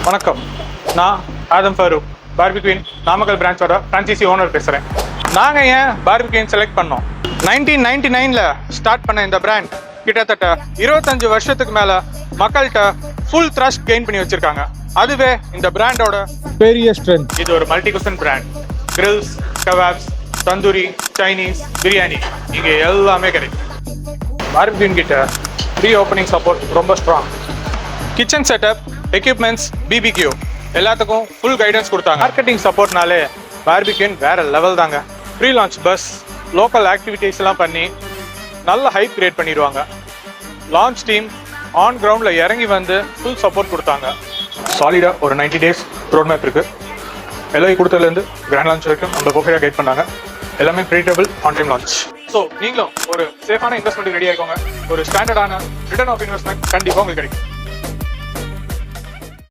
வணக்கம், நான் Adam Farooq, பார்பிக்யூன் Namakkal பிரான்ச்சோட franchisee owner பேசுகிறேன். நாங்கள் ஏன் பார்பிக்யூன் செலக்ட் பண்ணோம்? 1999ல் ஸ்டார்ட் பண்ண இந்த பிராண்ட் கிட்டத்தட்ட 25 வருஷத்துக்கு மேலே மக்கள்கிட்ட ஃபுல் ட்ரஸ்ட் கெயின் பண்ணி வச்சுருக்காங்க. அதுவே இந்த பிராண்டோட பெரிய ஸ்ட்ரென்த். இது ஒரு multi cuisine brand. Grills, kebabs, tandoori, Chinese, biryani இங்கே எல்லாமே கிடைக்கும். பார்பிக்யூன் கிட்ட ப்ரீ ஓப்பனிங் சப்போர்ட் ரொம்ப strong. Kitchen setup, equipments, BBQ எல்லாத்துக்கும் ஃபுல் கைடன்ஸ் கொடுத்தாங்க. மார்க்கெட்டிங் சப்போர்ட்னாலே பார்பிக்யூன் வேற லெவல் தாங்க. Pre launch buzz, local activities எல்லாம் பண்ணி நல்ல ஹைப் கிரியேட் பண்ணிடுவாங்க. லான்ச் டீம் ஆன் கிரவுண்டில் இறங்கி வந்து ஃபுல் சப்போர்ட் கொடுத்தாங்க. சாலிடாக ஒரு 90 days ரோட் மேப் இருக்குது. எல்ஐ கொடுத்ததுலேருந்து கிராண்ட் லான்ச் வரைக்கும் நம்ம பர்ஃபெக்டாக கைட் பண்ணாங்க. எல்லாமே ப்ரீட்டபிள் ஆன் டைம் லான்ச். ஸோ நீங்களும் ஒரு சேஃபான இன்வெஸ்ட்மெண்ட் ரெடியாக இருக்கோங்க. ஒரு ஸ்டாண்டர்டான ரிட்டர்ன் ஆஃப் இன்வெஸ்ட்மெண்ட் கண்டிப்பாக உங்களுக்கு கிடைக்கும்.